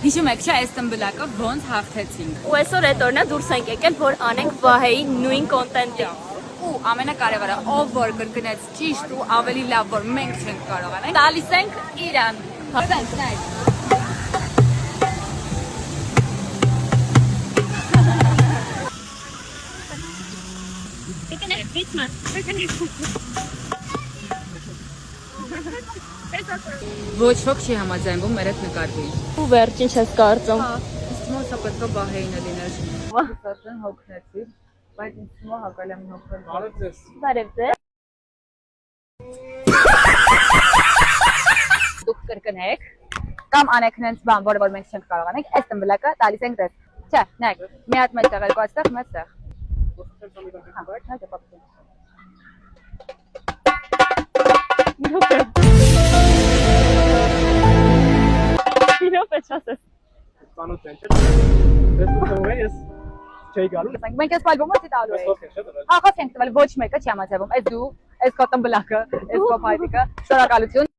Հիշում եք չէ, այս տմբլակը ոնց հաղթեցինք։ Ու այսօր այդ օրնա դուրս ենք եկել, որ անենք Վահեի նույն կոնտենտի։ Ու ամենակարևորը, ով որ կրկնեց ճիշտ ու ավելի լավ, որ մենք չենք կարողանանք, տալիս ենք իրան։ Հասանք, նայ։ Ոչ ոք չի համաձայնվում մեր այդ նկարվին։ Ու վերջին չես կարծում։ Իսկ մոսա պետք է Վահեինը լիներ։ Ասեն հոգնեցի, բայց ինձ թվում է հակալեմ հոգնել։ Բարև ձեզ։ Դուք կրկնեք կամ անեք նենց բան, որը որ մենք չենք կարողանանք, այս տմբլակը տալիս ենք ձեզ։ Չէ, նայեք, մի հատ մեջտեղ, երկու այստեղ, մեջտեղ։ Իրոք է չասես։ Ծանոթ են, չէ՞։ Ես չէի գալու։ Մենք այս ալբոմը չի տալու ենք։ Հա, խոսք ենք տվել, ոչ մեկը չի համաձայնվում։ Այս դու, այս քո տմբլակը, այս քո փայտիկը, շնորհակալություն։